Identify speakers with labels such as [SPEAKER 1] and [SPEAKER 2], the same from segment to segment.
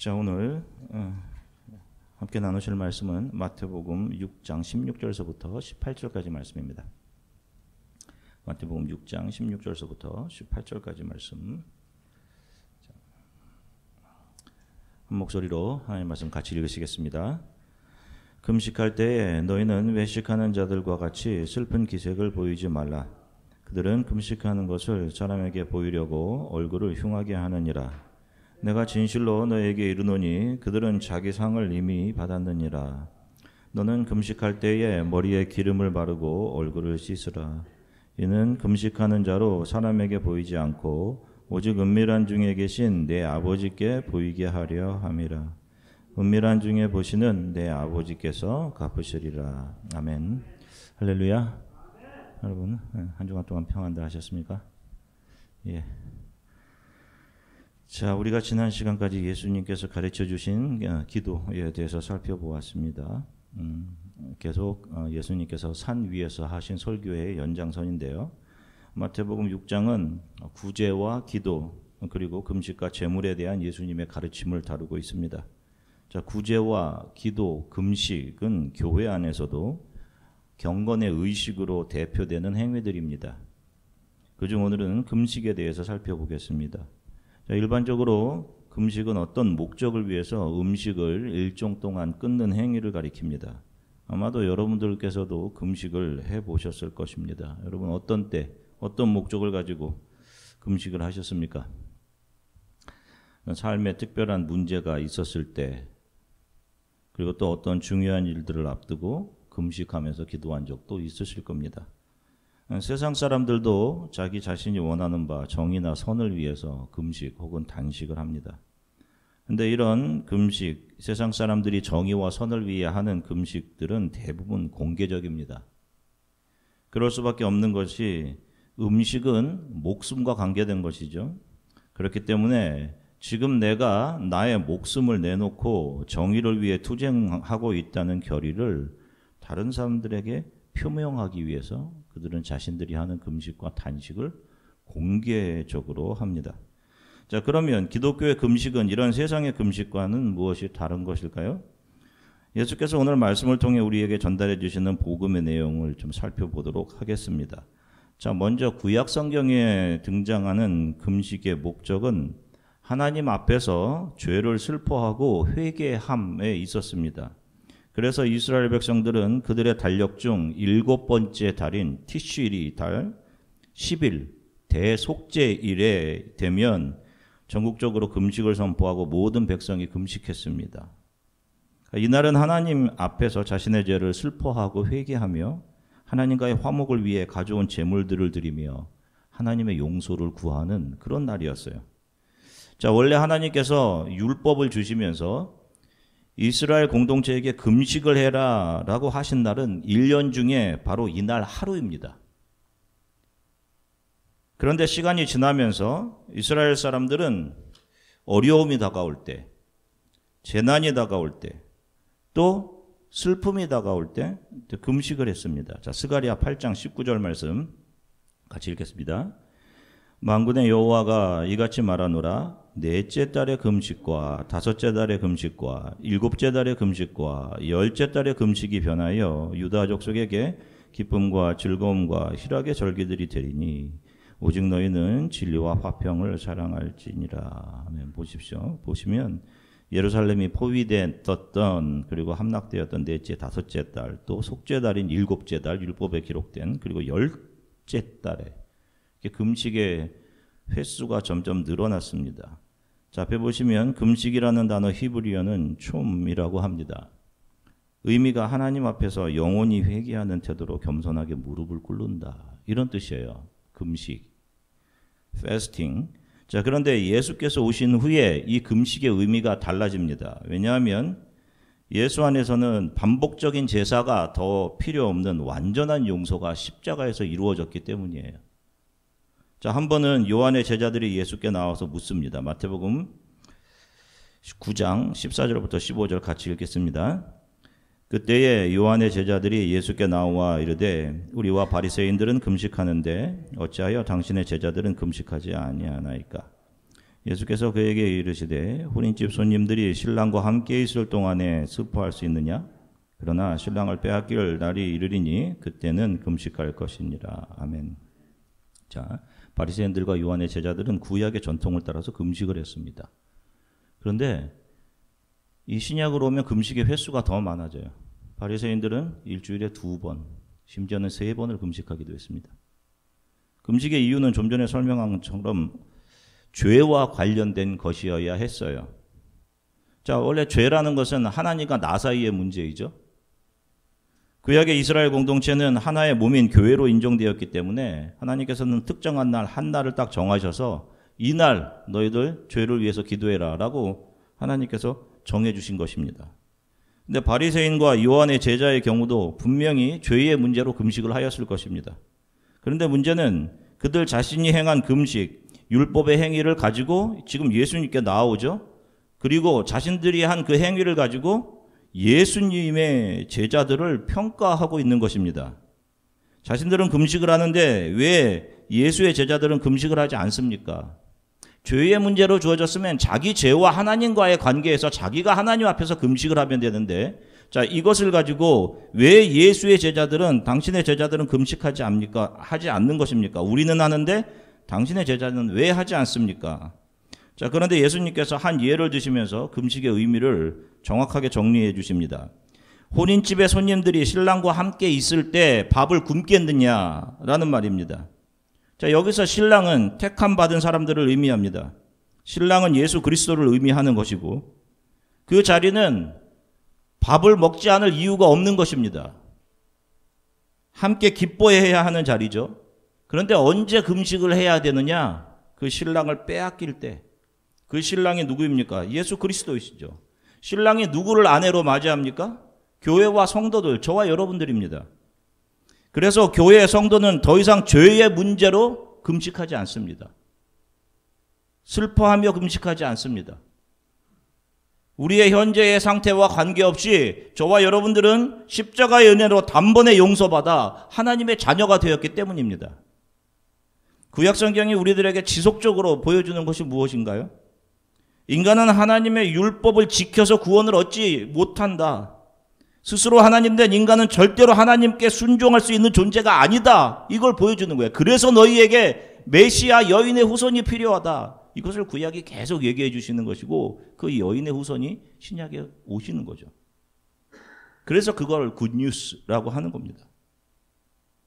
[SPEAKER 1] 자, 오늘 함께 나누실 말씀은 마태복음 6장 16절서부터 18절까지 말씀입니다. 마태복음 6장 16절서부터 18절까지 말씀. 한 목소리로 하나님의 말씀 같이 읽으시겠습니다. 금식할 때에 너희는 외식하는 자들과 같이 슬픈 기색을 보이지 말라. 그들은 금식하는 것을 사람에게 보이려고 얼굴을 흉하게 하느니라. 내가 진실로 너에게 이르노니 그들은 자기 상을 이미 받았느니라. 너는 금식할 때에 머리에 기름을 바르고 얼굴을 씻으라. 이는 금식하는 자로 사람에게 보이지 않고 오직 은밀한 중에 계신 내 아버지께 보이게 하려 함이라. 은밀한 중에 보시는 내 아버지께서 갚으시리라. 아멘. 할렐루야. 여러분 한 주간 동안 평안들 하셨습니까? 예. 자, 우리가 지난 시간까지 예수님께서 가르쳐 주신 기도에 대해서 살펴보았습니다. 계속 예수님께서 산 위에서 하신 설교의 연장선인데요. 마태복음 6장은 구제와 기도 그리고 금식과 제물에 대한 예수님의 가르침을 다루고 있습니다. 자, 구제와 기도, 금식은 교회 안에서도 경건의 의식으로 대표되는 행위들입니다. 그중 오늘은 금식에 대해서 살펴보겠습니다. 자, 일반적으로 금식은 어떤 목적을 위해서 음식을 일정 동안 끊는 행위를 가리킵니다. 아마도 여러분들께서도 금식을 해보셨을 것입니다. 여러분 어떤 때, 어떤 목적을 가지고 금식을 하셨습니까? 삶에 특별한 문제가 있었을 때, 그리고 또 어떤 중요한 일들을 앞두고 금식하면서 기도한 적도 있으실 겁니다. 세상 사람들도 자기 자신이 원하는 바 정의나 선을 위해서 금식 혹은 단식을 합니다. 그런데 이런 금식, 세상 사람들이 정의와 선을 위해 하는 금식들은 대부분 공개적입니다. 그럴 수밖에 없는 것이 음식은 목숨과 관계된 것이죠. 그렇기 때문에 지금 내가 나의 목숨을 내놓고 정의를 위해 투쟁하고 있다는 결의를 다른 사람들에게 표명하기 위해서 그들은 자신들이 하는 금식과 단식을 공개적으로 합니다. 자, 그러면 기독교의 금식은 이런 세상의 금식과는 무엇이 다른 것일까요? 예수께서 오늘 말씀을 통해 우리에게 전달해 주시는 복음의 내용을 좀 살펴보도록 하겠습니다. 자, 먼저 구약 성경에 등장하는 금식의 목적은 하나님 앞에서 죄를 슬퍼하고 회개함에 있었습니다. 그래서 이스라엘 백성들은 그들의 달력 중 7번째 달인 티슈리 달 10일 대속죄일에 되면 전국적으로 금식을 선포하고 모든 백성이 금식했습니다. 이날은 하나님 앞에서 자신의 죄를 슬퍼하고 회개하며 하나님과의 화목을 위해 가져온 제물들을 드리며 하나님의 용서를 구하는 그런 날이었어요. 자, 원래 하나님께서 율법을 주시면서 이스라엘 공동체에게 금식을 해라 라고 하신 날은 1년 중에 바로 이날 하루입니다. 그런데 시간이 지나면서 이스라엘 사람들은 어려움이 다가올 때, 재난이 다가올 때, 또 슬픔이 다가올 때 금식을 했습니다. 자, 스가랴 8장 19절 말씀 같이 읽겠습니다. 만군의 여호와가 이같이 말하노라. 넷째 달의 금식과 다섯째 달의 금식과 일곱째 달의 금식과 열째 달의 금식이 변하여 유다 족속에게 기쁨과 즐거움과 희락의 절기들이 되리니 오직 너희는 진리와 화평을 사랑할지니라. 아멘. 보십시오. 보시면 예루살렘이 포위되었던 그리고 함락되었던 넷째 다섯째 달 또 속죄 달인 일곱째 달 율법에 기록된 그리고 열째 달에 금식의 횟수가 점점 늘어났습니다. 자, 앞에 보시면 금식이라는 단어 히브리어는 촘이라고 합니다. 의미가 하나님 앞에서 영원히 회개하는 태도로 겸손하게 무릎을 꿇는다. 이런 뜻이에요. 금식, fasting. 자, 그런데 예수께서 오신 후에 이 금식의 의미가 달라집니다. 왜냐하면 예수 안에서는 반복적인 제사가 더 필요 없는 완전한 용서가 십자가에서 이루어졌기 때문이에요. 자, 한 번은 요한의 제자들이 예수께 나와서 묻습니다. 마태복음 9장 14절부터 15절 같이 읽겠습니다. 그때에 요한의 제자들이 예수께 나와 이르되 우리와 바리새인들은 금식하는데 어찌하여 당신의 제자들은 금식하지 아니하나이까? 예수께서 그에게 이르시되 혼인집 손님들이 신랑과 함께 있을 동안에 슬퍼할 수 있느냐? 그러나 신랑을 빼앗길 날이 이르리니 그때는 금식할 것이니라. 아멘. 자, 바리새인들과 요한의 제자들은 구약의 전통을 따라서 금식을 했습니다. 그런데 이 신약으로 오면 금식의 횟수가 더 많아져요. 바리새인들은 일주일에 2번, 심지어는 3번을 금식하기도 했습니다. 금식의 이유는 좀 전에 설명한 것처럼 죄와 관련된 것이어야 했어요. 자, 원래 죄라는 것은 하나님과 나 사이의 문제이죠. 구약의 이스라엘 공동체는 하나의 몸인 교회로 인정되었기 때문에 하나님께서는 특정한 날, 한 날을 딱 정하셔서 이날 너희들 죄를 위해서 기도해라 라고 하나님께서 정해주신 것입니다. 근데 바리새인과 요한의 제자의 경우도 분명히 죄의 문제로 금식을 하였을 것입니다. 그런데 문제는 그들 자신이 행한 금식, 율법의 행위를 가지고 지금 예수님께 나오죠. 그리고 자신들이 한 그 행위를 가지고 예수님의 제자들을 평가하고 있는 것입니다. 자신들은 금식을 하는데 왜 예수의 제자들은 금식을 하지 않습니까? 죄의 문제로 주어졌으면 자기 죄와 하나님과의 관계에서 자기가 하나님 앞에서 금식을 하면 되는데, 자, 이것을 가지고 왜 예수의 제자들은, 당신의 제자들은 금식하지 하지 않는 것입니까? 우리는 하는데 당신의 제자는 왜 하지 않습니까? 자, 그런데 예수님께서 한 예를 드시면서 금식의 의미를 정확하게 정리해 주십니다. 혼인집에 손님들이 신랑과 함께 있을 때 밥을 굶겠느냐라는 말입니다. 자, 여기서 신랑은 택함 받은 사람들을 의미합니다. 신랑은 예수 그리스도를 의미하는 것이고 그 자리는 밥을 먹지 않을 이유가 없는 것입니다. 함께 기뻐해야 하는 자리죠. 그런데 언제 금식을 해야 되느냐? 그 신랑을 빼앗길 때. 그 신랑이 누구입니까? 예수 그리스도이시죠. 신랑이 누구를 아내로 맞이합니까? 교회와 성도들, 저와 여러분들입니다. 그래서 교회의 성도는 더 이상 죄의 문제로 금식하지 않습니다. 슬퍼하며 금식하지 않습니다. 우리의 현재의 상태와 관계없이 저와 여러분들은 십자가의 은혜로 단번에 용서받아 하나님의 자녀가 되었기 때문입니다. 구약성경이 우리들에게 지속적으로 보여주는 것이 무엇인가요? 인간은 하나님의 율법을 지켜서 구원을 얻지 못한다. 스스로 하나님 된 인간은 절대로 하나님께 순종할 수 있는 존재가 아니다. 이걸 보여주는 거예요. 그래서 너희에게 메시아 여인의 후손이 필요하다. 이것을 구약이 계속 얘기해 주시는 것이고 그 여인의 후손이 신약에 오시는 거죠. 그래서 그걸 굿뉴스라고 하는 겁니다.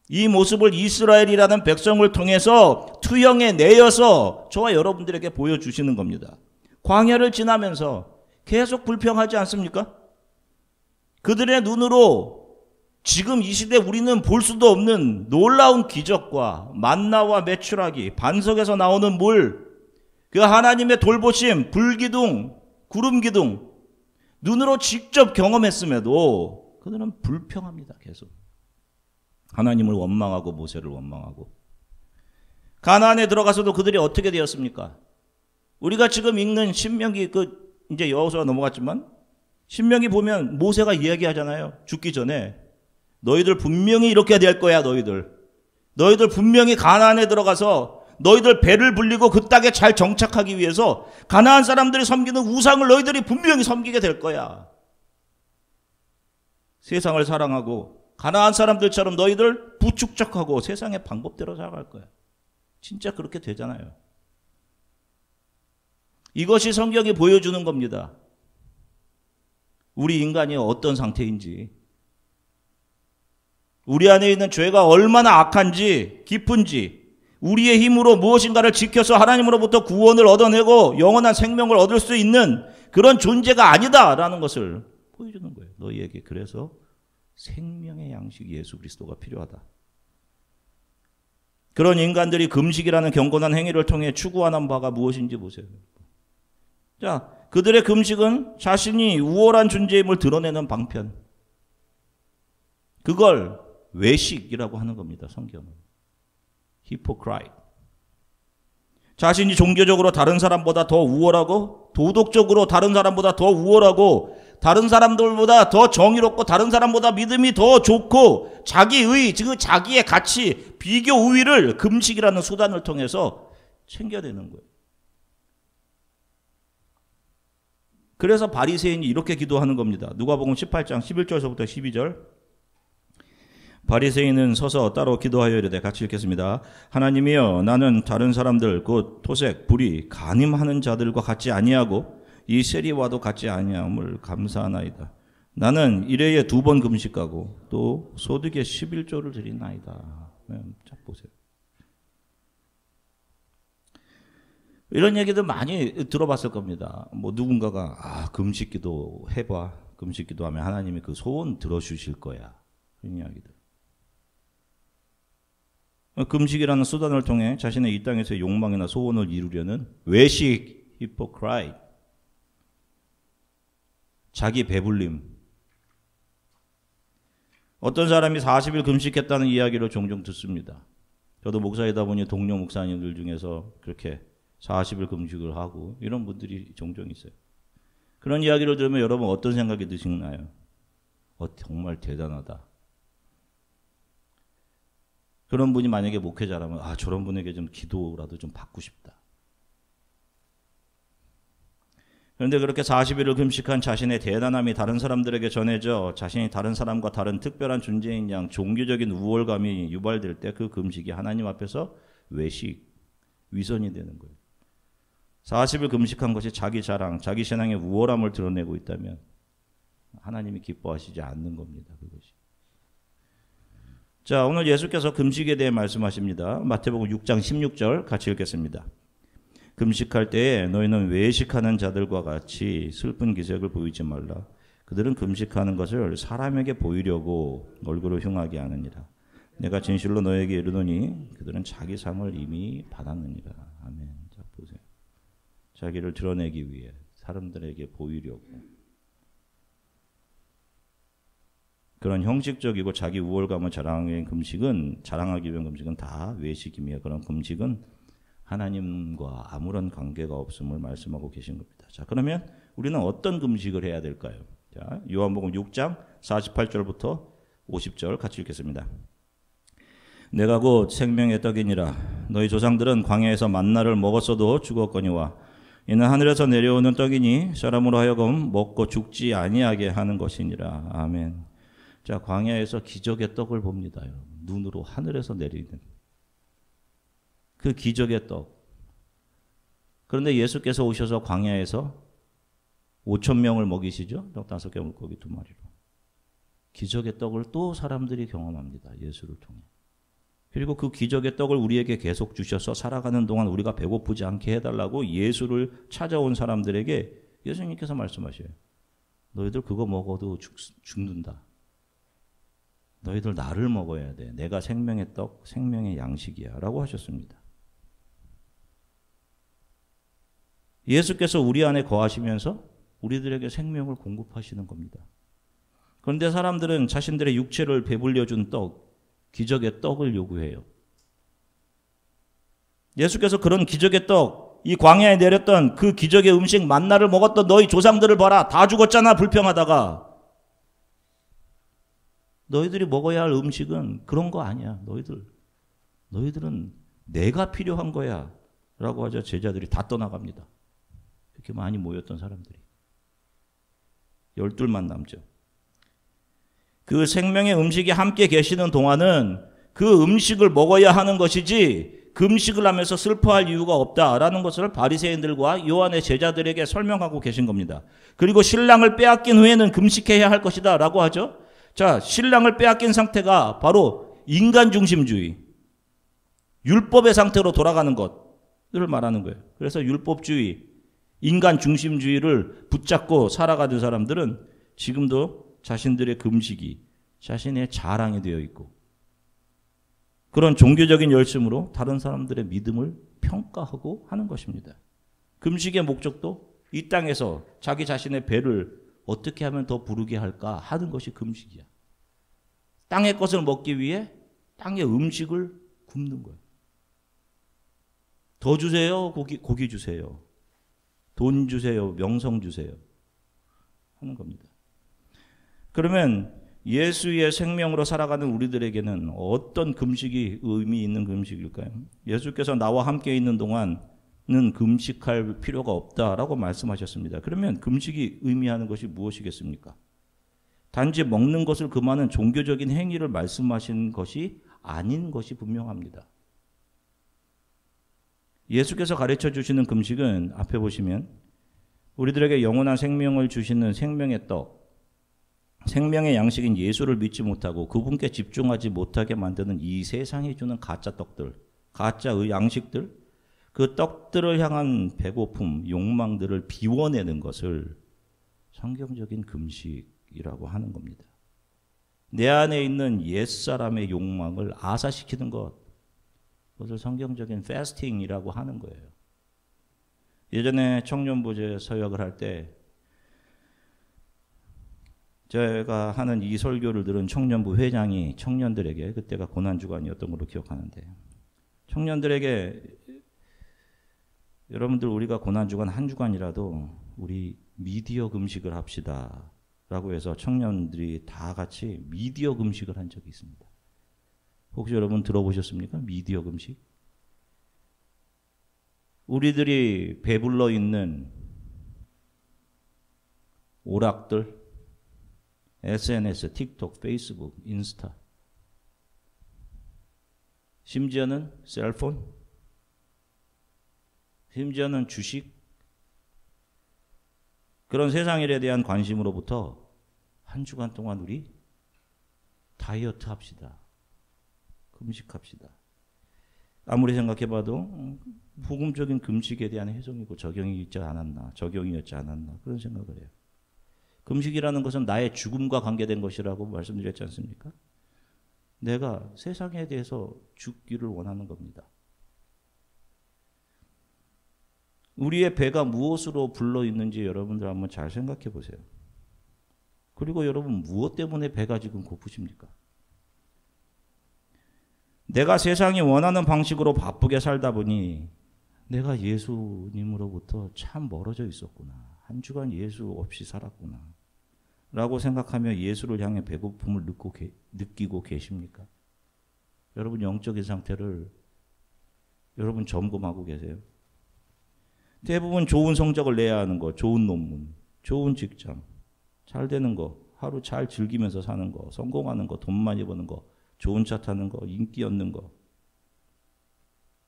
[SPEAKER 1] 이 모습을 이스라엘이라는 백성을 통해서 투영해 내어서 저와 여러분들에게 보여주시는 겁니다. 광야를 지나면서 계속 불평하지 않습니까? 그들의 눈으로 지금 이 시대 우리는 볼 수도 없는 놀라운 기적과 만나와 메추라기, 반석에서 나오는 물, 그 하나님의 돌보심, 불기둥, 구름기둥, 눈으로 직접 경험했음에도 그들은 불평합니다. 계속. 하나님을 원망하고 모세를 원망하고. 가나안에 들어가서도 그들이 어떻게 되었습니까? 우리가 지금 읽는 신명기, 이제 여호수아 넘어갔지만 신명기 보면 모세가 이야기하잖아요. 죽기 전에 너희들 분명히 이렇게 될 거야. 너희들 분명히 가나안에 들어가서 너희들 배를 불리고 그 땅에 잘 정착하기 위해서 가나안 사람들이 섬기는 우상을 너희들이 분명히 섬기게 될 거야. 세상을 사랑하고 가나안 사람들처럼 너희들 부축적하고 세상의 방법대로 살아갈 거야. 진짜 그렇게 되잖아요. 이것이 성경이 보여주는 겁니다. 우리 인간이 어떤 상태인지, 우리 안에 있는 죄가 얼마나 악한지, 깊은지, 우리의 힘으로 무엇인가를 지켜서 하나님으로부터 구원을 얻어내고 영원한 생명을 얻을 수 있는 그런 존재가 아니다라는 것을 보여주는 거예요. 너희에게 그래서 생명의 양식 예수 그리스도가 필요하다. 그런 인간들이 금식이라는 경건한 행위를 통해 추구하는 바가 무엇인지 보세요. 자, 그들의 금식은 자신이 우월한 존재임을 드러내는 방편. 그걸 외식이라고 하는 겁니다. 성경은. 히포크라이트. 자신이 종교적으로 다른 사람보다 더 우월하고 도덕적으로 다른 사람보다 더 우월하고 다른 사람들보다 더 정의롭고 다른 사람보다 믿음이 더 좋고 자기의, 즉 자기의 가치, 비교 우위를 금식이라는 수단을 통해서 챙겨내는 거예요. 그래서 바리새인이 이렇게 기도하는 겁니다. 누가복음 18장 11절서부터 12절. 바리새인은 서서 따로 기도하여 이르되, 같이 읽겠습니다. 하나님이여, 나는 다른 사람들 곧 토색, 불의, 간임하는 자들과 같지 아니하고 이 세리와도 같지 아니함을 감사하나이다. 나는 일회에 2번 금식하고 또 소득의 11조를 드리나이다. 자, 보세요. 이런 얘기들 많이 들어봤을 겁니다. 뭐 누군가가 금식기도 해봐. 금식기도하면 하나님이 그 소원 들어주실 거야. 그런 이야기들. 금식이라는 수단을 통해 자신의 이 땅에서의 욕망이나 소원을 이루려는 외식, 히포크라이트, 자기 배불림. 어떤 사람이 40일 금식했다는 이야기를 종종 듣습니다. 저도 목사이다 보니 동료 목사님들 중에서 그렇게 40일 금식을 하고 이런 분들이 종종 있어요. 그런 이야기를 들으면 여러분 어떤 생각이 드시나요? 정말 대단하다. 그런 분이 만약에 목회자라면 저런 분에게 좀 기도라도 좀 받고 싶다. 그런데 그렇게 40일을 금식한 자신의 대단함이 다른 사람들에게 전해져 자신이 다른 사람과 다른 특별한 존재인 양 종교적인 우월감이 유발될 때 그 금식이 하나님 앞에서 외식, 위선이 되는 거예요. 40일 금식한 것이 자기 자랑, 자기 신앙의 우월함을 드러내고 있다면 하나님이 기뻐하시지 않는 겁니다. 그것이. 자, 오늘 예수께서 금식에 대해 말씀하십니다. 마태복음 6장 16절 같이 읽겠습니다. 금식할 때에 너희는 외식하는 자들과 같이 슬픈 기색을 보이지 말라. 그들은 금식하는 것을 사람에게 보이려고 얼굴을 흉하게 하느니라. 내가 진실로 너에게 이르노니 그들은 자기 상을 이미 받았느니라. 아멘. 자, 보세요. 자기를 드러내기 위해 사람들에게 보이려고. 그런 형식적이고 자기 우월감을 자랑하기 위한 금식은 다 외식이며 그런 금식은 하나님과 아무런 관계가 없음을 말씀하고 계신 겁니다. 자, 그러면 우리는 어떤 금식을 해야 될까요? 자, 요한복음 6장 48절부터 50절 같이 읽겠습니다. 내가 곧 생명의 떡이니라. 너희 조상들은 광야에서 만나를 먹었어도 죽었거니와 이는 하늘에서 내려오는 떡이니 사람으로 하여금 먹고 죽지 아니하게 하는 것이니라. 아멘. 자, 광야에서 기적의 떡을 봅니다. 눈으로 하늘에서 내리는 그 기적의 떡. 그런데 예수께서 오셔서 광야에서 5,000명을 먹이시죠? 떡 5개 물고기 2마리로. 기적의 떡을 또 사람들이 경험합니다. 예수를 통해. 그리고 그 기적의 떡을 우리에게 계속 주셔서 살아가는 동안 우리가 배고프지 않게 해달라고 예수를 찾아온 사람들에게 예수님께서 말씀하셔요. 너희들 그거 먹어도 죽는다. 너희들 나를 먹어야 돼. 내가 생명의 떡, 생명의 양식이야. 라고 하셨습니다. 예수께서 우리 안에 거하시면서 우리들에게 생명을 공급하시는 겁니다. 그런데 사람들은 자신들의 육체를 배불려준 떡, 기적의 떡을 요구해요. 예수께서 그런 기적의 떡, 이 광야에 내렸던 그 기적의 음식 만나를 먹었던 너희 조상들을 봐라. 다 죽었잖아, 불평하다가. 너희들이 먹어야 할 음식은 그런 거 아니야. 너희들은 내가 필요한 거야. 라고 하자 제자들이 다 떠나갑니다. 이렇게 많이 모였던 사람들이. 12만 남죠. 그 생명의 음식이 함께 계시는 동안은 그 음식을 먹어야 하는 것이지 금식을 하면서 슬퍼할 이유가 없다라는 것을 바리새인들과 요한의 제자들에게 설명하고 계신 겁니다. 그리고 신랑을 빼앗긴 후에는 금식해야 할 것이다 라고 하죠. 자, 신랑을 빼앗긴 상태가 바로 인간 중심주의, 율법의 상태로 돌아가는 것을 말하는 거예요. 그래서 율법주의, 인간 중심주의를 붙잡고 살아가는 사람들은 지금도 자신들의 금식이 자신의 자랑이 되어 있고 그런 종교적인 열심으로 다른 사람들의 믿음을 평가하고 하는 것입니다. 금식의 목적도 이 땅에서 자기 자신의 배를 어떻게 하면 더 부르게 할까 하는 것이 금식이야. 땅의 것을 먹기 위해 땅의 음식을 굶는 거예요. 더 주세요. 고기 주세요. 돈 주세요. 명성 주세요. 하는 겁니다. 그러면 예수의 생명으로 살아가는 우리들에게는 어떤 금식이 의미 있는 금식일까요? 예수께서 나와 함께 있는 동안 금식할 필요가 없다라고 말씀하셨습니다. 그러면 금식이 의미하는 것이 무엇이겠습니까? 단지 먹는 것을 금하는 종교적인 행위를 말씀하신 것이 아닌 것이 분명합니다. 예수께서 가르쳐 주시는 금식은 앞에 보시면 우리들에게 영원한 생명을 주시는 생명의 떡, 생명의 양식인 예수를 믿지 못하고 그분께 집중하지 못하게 만드는 이 세상이 주는 가짜 떡들, 가짜의 양식들, 그 떡들을 향한 배고픔, 욕망들을 비워내는 것을 성경적인 금식이라고 하는 겁니다. 내 안에 있는 옛사람의 욕망을 아사시키는 것, 그것을 성경적인 패스팅이라고 하는 거예요. 예전에 청년부제 서역을 할 때 제가 하는 이 설교를 들은 청년부 회장이 청년들에게, 그때가 고난주간이었던 걸로 기억하는데, 청년들에게 여러분들 우리가 고난주간 한 주간이라도 우리 미디어 금식을 합시다 라고 해서 청년들이 다 같이 미디어 금식을 한 적이 있습니다. 혹시 여러분 들어보셨습니까? 미디어 금식? 우리들이 배불러 있는 오락들, SNS, 틱톡, 페이스북, 인스타, 심지어는 셀폰, 심지어는 주식, 그런 세상 일에 대한 관심으로부터 한 주간 동안 우리 다이어트 합시다. 금식합시다. 아무리 생각해봐도 복음적인 금식에 대한 해석이고 적용이었지 않았나 그런 생각을 해요. 금식이라는 것은 나의 죽음과 관계된 것이라고 말씀드렸지 않습니까? 내가 세상에 대해서 죽기를 원하는 겁니다. 우리의 배가 무엇으로 불러 있는지 여러분들 한번 잘 생각해 보세요. 그리고 여러분 무엇 때문에 배가 지금 고프십니까? 내가 세상이 원하는 방식으로 바쁘게 살다 보니 내가 예수님으로부터 참 멀어져 있었구나. 한 주간 예수 없이 살았구나. 라고 생각하며 예수를 향해 배고픔을 느끼고 계십니까? 여러분 영적인 상태를 여러분 점검하고 계세요? 대부분 좋은 성적을 내야 하는 거, 좋은 논문, 좋은 직장, 잘 되는 거, 하루 잘 즐기면서 사는 거, 성공하는 거, 돈 많이 버는 거, 좋은 차 타는 거, 인기 얻는 거,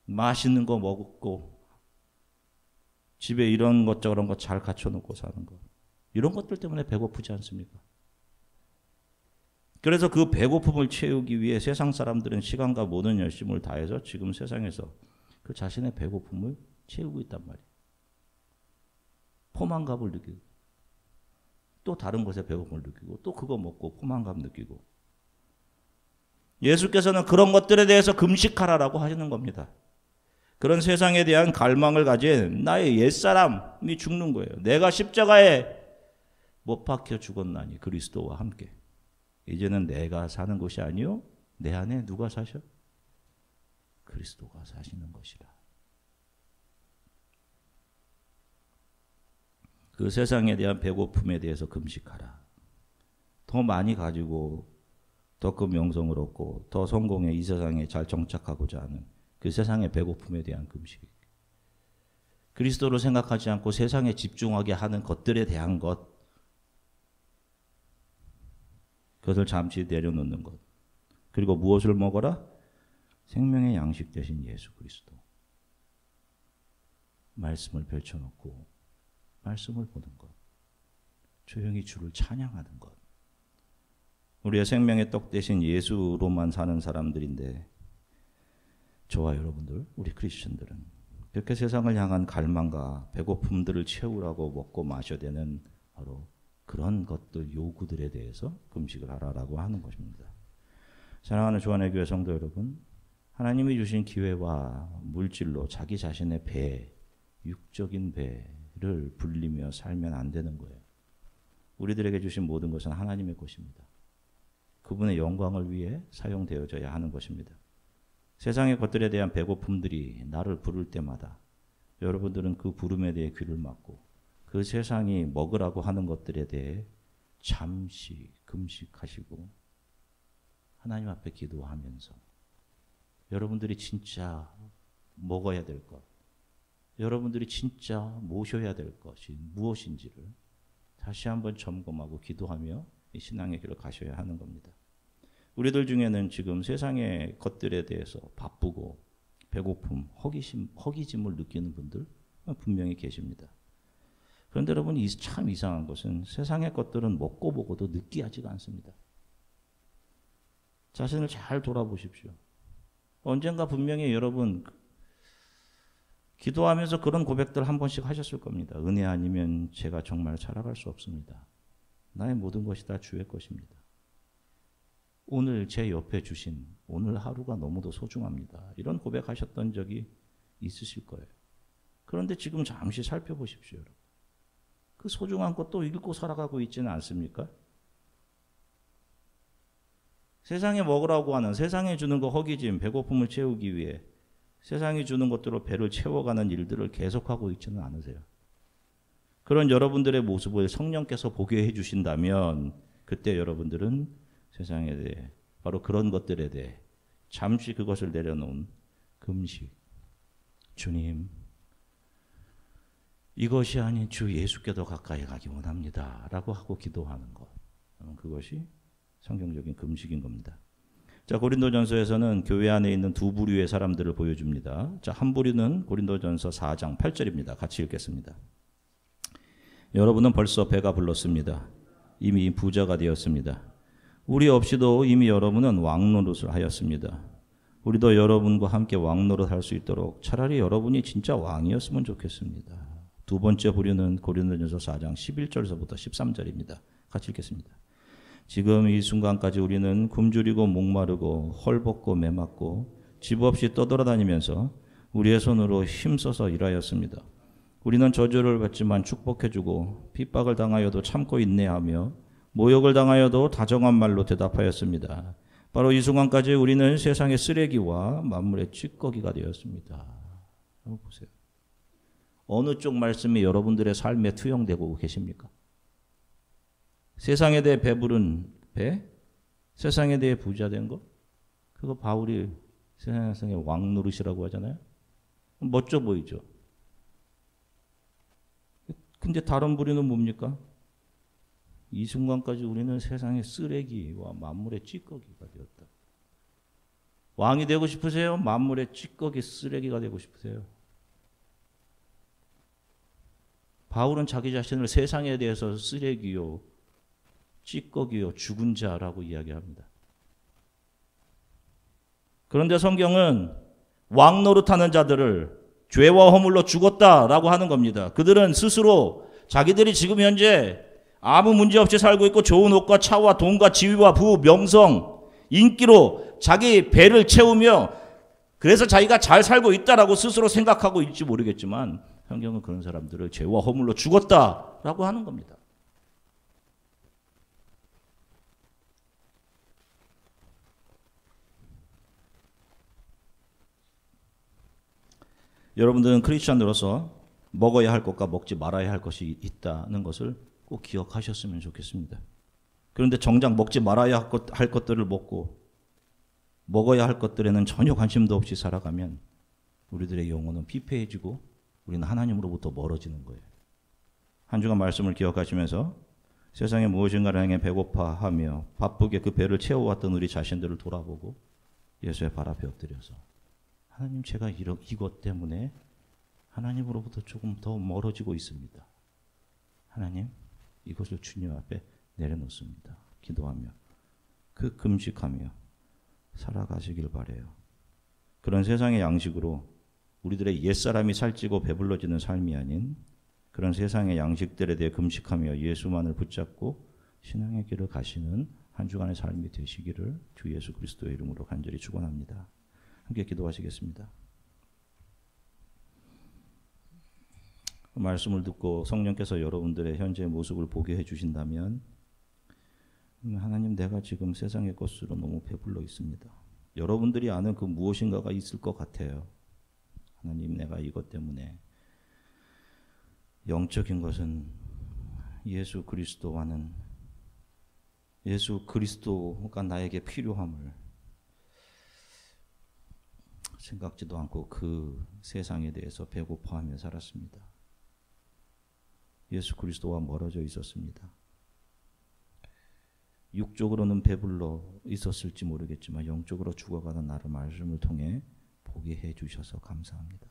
[SPEAKER 1] 맛있는 거 먹고 집에 이런 것 저런 거 잘 갖춰놓고 사는 거, 이런 것들 때문에 배고프지 않습니까? 그래서 그 배고픔을 채우기 위해 세상 사람들은 시간과 모든 열심을 다해서 지금 세상에서 그 자신의 배고픔을 채우고 있단 말이에요. 포만감을 느끼고 또 다른 것에 배고픔을 느끼고 또 그거 먹고 포만감 느끼고, 예수께서는 그런 것들에 대해서 금식하라라고 하시는 겁니다. 그런 세상에 대한 갈망을 가진 나의 옛사람이 죽는 거예요. 내가 십자가에 못 박혀 죽었나니 그리스도와 함께. 이제는 내가 사는 것이 아니요 내 안에 누가 사셔? 그리스도가 사시는 것이라. 그 세상에 대한 배고픔에 대해서 금식하라. 더 많이 가지고 더 큰 명성을 얻고 더 성공해 이 세상에 잘 정착하고자 하는 그 세상의 배고픔에 대한 금식. 그리스도를 생각하지 않고 세상에 집중하게 하는 것들에 대한 것, 그것을 잠시 내려놓는 것. 그리고 무엇을 먹어라? 생명의 양식 되신 예수 그리스도. 말씀을 펼쳐놓고 말씀을 보는 것. 조용히 주를 찬양하는 것. 우리의 생명의 떡 대신 예수로만 사는 사람들인데, 저와 여러분들, 우리 크리스천들은 그렇게 세상을 향한 갈망과 배고픔들을 채우라고 먹고 마셔야 되는 바로 그런 것들, 요구들에 대해서 금식을 하라라고 하는 것입니다. 사랑하는 조한의 교회 성도 여러분, 하나님이 주신 기회와 물질로 자기 자신의 배, 육적인 배를 불리며 살면 안 되는 거예요. 우리들에게 주신 모든 것은 하나님의 것입니다. 그분의 영광을 위해 사용되어져야 하는 것입니다. 세상의 것들에 대한 배고픔들이 나를 부를 때마다 여러분들은 그 부름에 대해 귀를 막고 그 세상이 먹으라고 하는 것들에 대해 잠시 금식하시고 하나님 앞에 기도하면서 여러분들이 진짜 먹어야 될 것, 여러분들이 진짜 모셔야 될 것이 무엇인지를 다시 한번 점검하고 기도하며 이 신앙의 길을 가셔야 하는 겁니다. 우리들 중에는 지금 세상의 것들에 대해서 바쁘고 배고픔, 허기짐을 느끼는 분들 분명히 계십니다. 그런데 여러분, 참 이상한 것은 세상의 것들은 먹고 보고도 느끼하지가 않습니다. 자신을 잘 돌아보십시오. 언젠가 분명히 여러분 기도하면서 그런 고백들 한 번씩 하셨을 겁니다. 은혜 아니면 제가 정말 살아갈 수 없습니다. 나의 모든 것이 다 주의 것입니다. 오늘 제 옆에 주신 오늘 하루가 너무도 소중합니다. 이런 고백하셨던 적이 있으실 거예요. 그런데 지금 잠시 살펴보십시오. 여러분. 그 소중한 것도 잃고 살아가고 있지는 않습니까? 세상에 먹으라고 하는, 세상에 주는 거 허기짐, 배고픔을 채우기 위해 세상이 주는 것들로 배를 채워가는 일들을 계속하고 있지는 않으세요. 그런 여러분들의 모습을 성령께서 보게 해주신다면 그때 여러분들은 세상에 대해, 바로 그런 것들에 대해 잠시 그것을 내려놓은 금식. 주님, 이것이 아닌 주 예수께 더 가까이 가기 원합니다. 라고 하고 기도하는 것. 그것이 성경적인 금식인 겁니다. 자, 고린도전서에서는 교회 안에 있는 두 부류의 사람들을 보여줍니다. 자, 한 부류는 고린도전서 4장 8절입니다. 같이 읽겠습니다. 여러분은 벌써 배가 불렀습니다. 이미 부자가 되었습니다. 우리 없이도 이미 여러분은 왕노릇을 하였습니다. 우리도 여러분과 함께 왕노릇 할 수 있도록 차라리 여러분이 진짜 왕이었으면 좋겠습니다. 두 번째 부류는 고린도전서 4장 11절에서부터 13절입니다. 같이 읽겠습니다. 지금 이 순간까지 우리는 굶주리고 목마르고 헐벗고 메맞고 집 없이 떠돌아다니면서 우리의 손으로 힘써서 일하였습니다. 우리는 저주를 받지만 축복해주고 핍박을 당하여도 참고 인내하며 모욕을 당하여도 다정한 말로 대답하였습니다. 바로 이 순간까지 우리는 세상의 쓰레기와 만물의 찌꺼기가 되었습니다. 한번 보세요. 어느 쪽 말씀이 여러분들의 삶에 투영되고 계십니까? 세상에 대해 배부른 배? 세상에 대해 부자 된 거? 그거 바울이 세상의 왕노릇이라고 하잖아요. 멋져 보이죠? 근데 다른 부류는 뭡니까? 이 순간까지 우리는 세상의 쓰레기와 만물의 찌꺼기가 되었다. 왕이 되고 싶으세요? 만물의 찌꺼기 쓰레기가 되고 싶으세요? 바울은 자기 자신을 세상에 대해서 쓰레기요, 찌꺼기요, 죽은 자라고 이야기합니다. 그런데 성경은 왕노릇하는 자들을 죄와 허물로 죽었다라고 하는 겁니다. 그들은 스스로 자기들이 지금 현재 아무 문제 없이 살고 있고 좋은 옷과 차와 돈과 지위와 부, 명성, 인기로 자기 배를 채우며 그래서 자기가 잘 살고 있다라고 스스로 생각하고 있지 모르겠지만 성경은 그런 사람들을 죄와 허물로 죽었다라고 하는 겁니다. 여러분들은 크리스찬으로서 먹어야 할 것과 먹지 말아야 할 것이 있다는 것을 꼭 기억하셨으면 좋겠습니다. 그런데 정작 먹지 말아야 할 것들을 먹고 먹어야 할 것들에는 전혀 관심도 없이 살아가면 우리들의 영혼은 피폐해지고 우리는 하나님으로부터 멀어지는 거예요. 한 주간 말씀을 기억하시면서 세상에 무엇인가를 향해 배고파하며 바쁘게 그 배를 채워왔던 우리 자신들을 돌아보고 예수의 발 앞에 엎드려서 하나님, 제가 이것 때문에 하나님으로부터 조금 더 멀어지고 있습니다. 하나님, 이것을 주님 앞에 내려놓습니다. 기도하며 그 금식하며 살아가시길 바라요. 그런 세상의 양식으로 우리들의 옛사람이 살찌고 배불러지는 삶이 아닌 그런 세상의 양식들에 대해 금식하며 예수만을 붙잡고 신앙의 길을 가시는 한 주간의 삶이 되시기를 주 예수 그리스도의 이름으로 간절히 축원합니다. 함께 기도하시겠습니다. 말씀을 듣고 성령께서 여러분들의 현재의 모습을 보게 해주신다면 하나님, 내가 지금 세상의 것으로 너무 배불러 있습니다. 여러분들이 아는 그 무엇인가가 있을 것 같아요. 하나님, 내가 이것 때문에 영적인 것은 예수 그리스도가 나에게 필요함을 생각지도 않고 그 세상에 대해서 배고파하며 살았습니다. 예수 그리스도와 멀어져 있었습니다. 육적으로는 배불러 있었을지 모르겠지만 영적으로 죽어가는 나를 말씀을 통해 보게 해주셔서 감사합니다.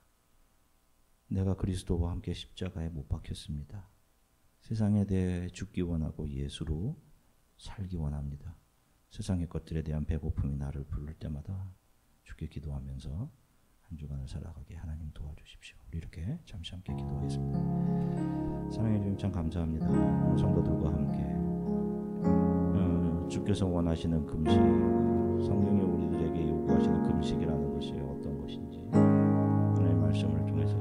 [SPEAKER 1] 내가 그리스도와 함께 십자가에 못 박혔습니다. 세상에 대해 죽기 원하고 예수로 살기 원합니다. 세상의 것들에 대한 배고픔이 나를 부를 때마다 주께 기도하면서 한 주간을 살아가게 하나님 도와주십시오. 우리 이렇게 잠시 함께 기도하겠습니다. 사랑해 주님 참 감사합니다. 성도들과 함께 주께서 원하시는 금식, 성경이 우리들에게 요구하시는 금식이라는 것이 어떤 것인지 하나님의 말씀을 통해서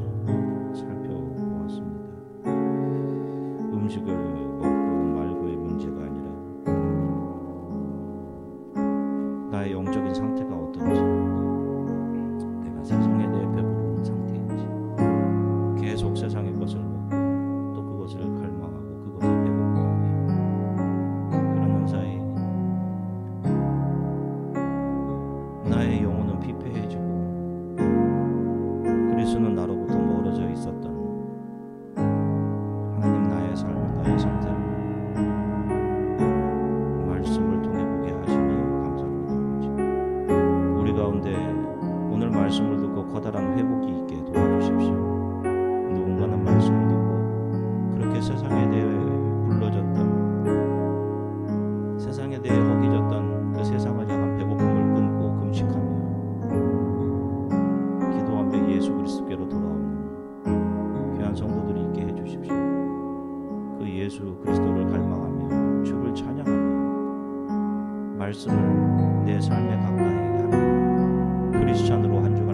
[SPEAKER 1] 살펴보았습니다. 음식을 먹고 말고의 문제가 아니라 나의 영적인 상태가 어떤지, 내가 세상에 대해 배부른 상태인지, 계속 세상의 것을 먹고 또 그것을 갈망하고 그것에 배고파하며 그러는 사이 나의 영혼은 피폐해지고 그리스도는 나로부터 멀어져 있었던 하나님 나의 삶을, 나의 상태를 말씀을 통해 보게 하시니 감사합니다. 아버지. 우리 가운데 오늘 말씀을 듣고 커다란 회복이 있게 도와주십시오. 누군가는 말씀을 듣고 그렇게 세상에 대해 불러졌던, 세상에 대해 허기졌던 그 세상을 향한 배고픔을 끊고 금식하며 기도하며 예수 그리스도께로 돌아오는 귀한 성도들이 있게 해주십시오. 그 예수 그리스도를 갈망하며 주를 찬양하며 말씀을 내 삶에 가까이 하는 크리스찬으로 한 주